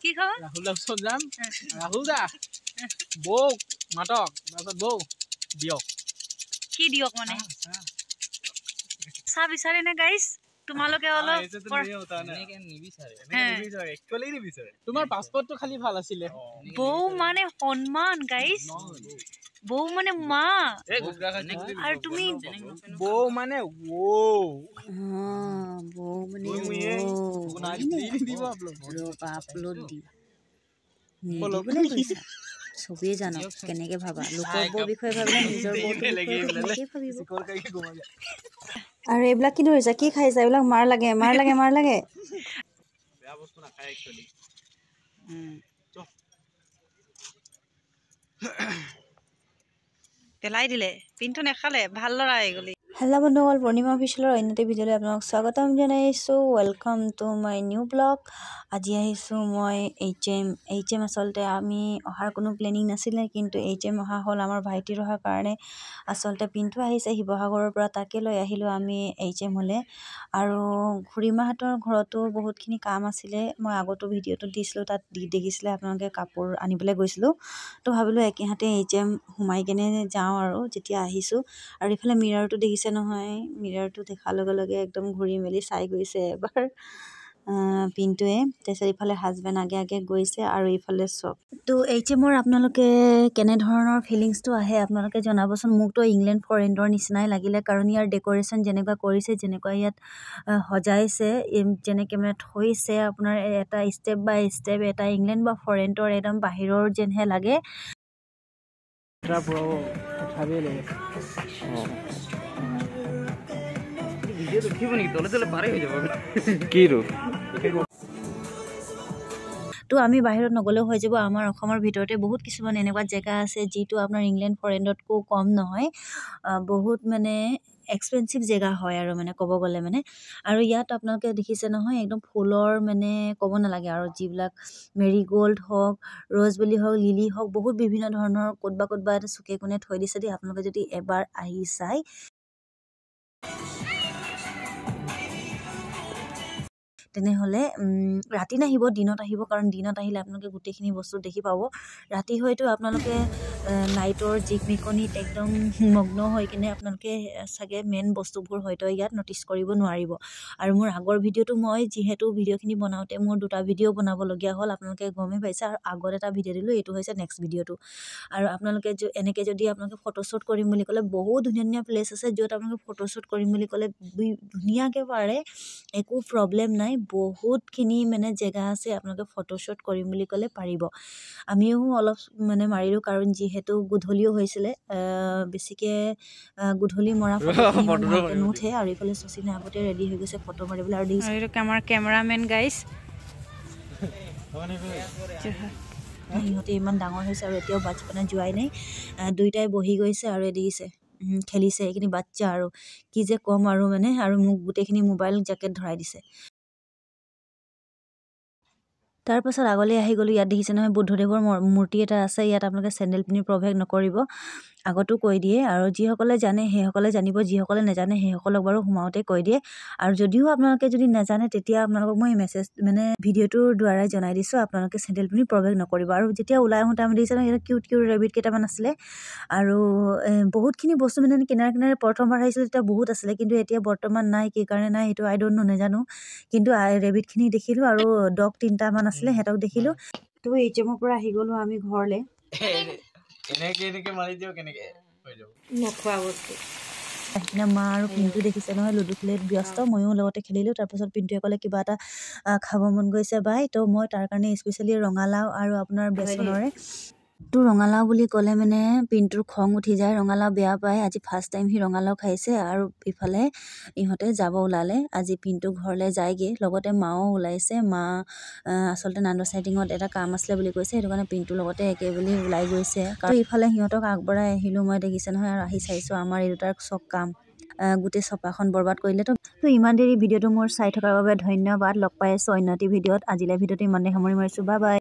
কি খাব ৰাহুল ওচৰত যাম ৰাহুল দা বৌ মাতক তাৰপিছত বৌ দিয়ক কি দিয়ক মানে চাহ বিচাৰে নে গাইছ তোমালোকে অলপ তোমাৰ পাছপৰ্টটো খালি ভাল আছিলে বৌ মানে সন্মান গাইছ বৌ মানে মা আৰু তুমি বৌ মানে বৌ মানে আপলোড দিবা নিদিবলৈ কৈছা চবেই জানক কেনেকে ভাবা লোকৰ বৌৰ বিষয়ে ভাবিলে নিজৰ বৌৰ বিষয়ে ভাবিব আৰু এইবিলাক কি ধৰিছা কি খাইছা এইবিলাক মাৰ লাগে বেয়া বস্তু নাখায় একচুয়ালি পেলাই দিলে পিনটো নেখালে ভাল ল'ৰা এইগলি হেল্ল' বন্ধুসকল পূৰ্ণিমা অফিচিয়েলৰ অন্য এটা ভিডিঅ'লৈ আপোনালোক স্বাগতম জনাইছোঁ welcome to my new blog আজি আহিছোঁ মই এইচ এম আচলতে আমি অহাৰ কোনো প্লেনিং নাছিলে কিন্তু এইচ এম অহা হ'ল আমাৰ ভাইটিৰ অহাৰ কাৰণে আচলতে পিণ্টু আহিছে শিৱসাগৰৰ পৰা তাকে লৈ আহিলোঁ আমি এইচ এম হ'লে আৰু খুৰীমাহঁতৰ ঘৰতো বহুতখিনি কাম আছিলে মই আগতো ভিডিঅ'টো দিছিলোঁ তাত দেখিছিলে আপোনালোকে কাপোৰ আনিবলৈ গৈছিলোঁ তো ভাবিলোঁ একেহাতে এইচ এম সোমাই কেনে যাওঁ আৰু যেতিয়া আহিছোঁ আৰু ইফালে মিৰৰটো দেখিছে নহয় মিৰৰটো দেখাৰ লগে লগে একদম ঘূৰি মেলি চাই গৈছে এবাৰ পিণ্টুৱে তাৰপিছত ইফালে হাজবেণ্ড আগে গৈছে আৰু ইফালে চব তো এইচ এমৰ আপোনালোকে কেনেধৰণৰ ফিলিংছটো আহে আপোনালোকে জনাবচোন মোকতো ইংলেণ্ড ফৰেনৰ নিচিনাই লাগিলে কাৰণ ইয়াৰ ডেক'ৰেশ্যন যেনেকুৱা কৰিছে যেনেকুৱা ইয়াত সজাইছে যেনেকৈ মানে থৈছে আপোনাৰ এটা ষ্টেপ বাই ষ্টেপ এটা ইংলেণ্ড বা ফৰেনৰ একদম বাহিৰৰ যেনহে লাগে তো আমি বাহিৰত নগলেও হৈ যাব আমাৰ অসমৰ ভিতৰতে বহুত কিছুমান এনেকুৱা জেগা আছে যিটো আপোনাৰ ইংলেণ্ড ফৰেনতকৈও কম নহয় বহুত মানে এক্সপেঞ্চিভ জেগা হয় আৰু মানে ক'ব গ'লে মানে আৰু ইয়াত আপোনালোকে দেখিছে নহয় একদম ফুলৰ মানে ক'ব নালাগে আৰু যিবিলাক মেৰিগ'ল্ড হওক ৰ'জবেলি হওক লিলি হওক বহুত বিভিন্ন ধৰণৰ ক'তবা এটা চুকে কোণে থৈ দিছে দেই আপোনালোকে যদি এবাৰ আহি চাই তেনেহ'লে ৰাতি নাহিব দিনত আহিব কাৰণ দিনত আহিলে আপোনালোকে গোটেইখিনি বস্তু দেখি পাব ৰাতি হয়তো আপোনালোকে লাইটৰ জিকমিকনিত একদম মগ্ন হৈ কিনে আপোনালোকে চাগে মেইন বস্তুবোৰ হয়তো ইয়াত ন'টিছ কৰিব নোৱাৰিব আৰু মোৰ আগৰ ভিডিঅ'টো মই যিহেতু ভিডিঅ'খিনি বনাওঁতে মোৰ দুটা ভিডিঅ' বনাবলগীয়া হ'ল আপোনালোকে গমেই পাইছে আৰু আগত এটা ভিডিঅ' দিলোঁ এইটো হৈছে নেক্সট ভিডিঅ'টো আৰু আপোনালোকে এনেকৈ যদি আপোনালোকে ফটোশ্বুট কৰিম বুলি ক'লে বহুত ধুনীয়া প্লেচ আছে য'ত আপোনালোকে ফটোশ্বুট কৰিম বুলি ক'লে ধুনীয়াকৈ পাৰে একো প্ৰব্লেম নাই বহুতখিনি মানে জেগা আছে আপোনালোকে ফটোশ্বুট কৰিম বুলি ক'লে পাৰিব আমিও অলপ মানে মাৰিলোঁ কাৰণ যিহেতু গধূলিও হৈছিলে বেছিকৈ গধূলি মৰা ফটো নুঠে আৰু এইফালে শচীনে আগতে ৰেডি হৈ গৈছে ফটো মাৰিবলৈ আৰু এইটো আমাৰ কেমেৰামেন গাইছ সিহঁতে ইমান ডাঙৰ হৈছে আৰু এতিয়াও বাচ্চাপনা যোৱাই নাই দুইটাই বহি গৈছে আৰু দেখিছে খেলিছে এইখিনি বাচ্চা আৰু কি যে ক'ম আৰু মানে আৰু মোক গোটেইখিনি মোবাইল জেকেট ধৰাই দিছে তাৰপাছত আগলৈ আহি গ'লোঁ ইয়াত দেখিছে নহয় বুদ্ধদেৱৰ মূৰ্তি এটা আছে ইয়াত আপোনালোকে চেণ্ডেল পিন্ধি প্ৰৱেশ নকৰিব আগতো কৈ দিয়ে আৰু যিসকলে জানে সেইসকলে জানিব যিসকলে নাজানে সেইসকলক বাৰু সোমাওঁতে কৈ দিয়ে আৰু যদিও আপোনালোকে যদি নাজানে তেতিয়া আপোনালোকক মই মেছেজ মানে ভিডিঅ'টোৰ দ্বাৰাই জনাই দিছোঁ আপোনালোকে চেণ্ডেল পিন্ধি প্ৰৱেশ নকৰিব আৰু যেতিয়া ওলাই আহোঁতে আমি দেখিছোঁ নহয় কিউট ৰেবিট কেইটামান আছিলে আৰু বহুতখিনি বস্তু মানে কিনাৰে প্ৰথমবাৰ আহিছিলোঁ তেতিয়া বহুত আছিলে কিন্তু এতিয়া বৰ্তমান নাই কি কাৰণে নাই সেইটো আই ডোণ্ট নো নাজানো কিন্তু ৰেবিটখিনি দেখিলোঁ আৰু ডগ 3টামান আছিলে সিহঁতক দেখিলোঁ তো এইচ এমৰ পৰা আহি গ'লোঁ আমি ঘৰলৈ নোখোৱা বস্তু মা আৰু পিণ্টু দেখিছে নহয় লুডু খেলিত ব্যস্ত ময়ো লগতে খেলিলোঁ তাৰপাছত পিণ্টুৱে ক'লে কিবা এটা খাব মন গৈছে বাই তো মই তাৰ কাৰণে স্পেচিয়েলি ৰঙালাও আৰু আপোনাৰ বেচনৰে তো ৰঙালাও বুলি ক'লে মানে পিণ্টুৰ খং উঠি যায় ৰঙালাও বেয়া পায় আজি ফাৰ্ষ্ট টাইম সি ৰঙালাও খাইছে আৰু ইফালে ইহঁতে যাব ওলালে আজি পিণ্টু ঘৰলৈ যায়গৈ লগতে মাও ওলাইছে মা আচলতে নান্দৰ চাইটিঙত এটা কাম আছিলে বুলি কৈছে সেইটো কাৰণে পিণ্টুৰ লগতে একে বুলি ওলাই গৈছে কাৰণ ইফালে সিহঁতক আগবঢ়াই আহিলোঁ মই দেখিছে নহয় আৰু আহি চাইছোঁ আমাৰ এই দুটাৰ চব কাম গোটেই চপাখন বৰবাদ কৰিলে তো ইমান দেৰি ভিডিঅ'টো মোৰ চাই থকাৰ বাবে ধন্যবাদ লগ পাই আছোঁ অন্য এটি ভিডিঅ'ত আজিলৈ ভিডিঅ'টো ইমানেই সামৰি মাৰিছোঁ বাই বাই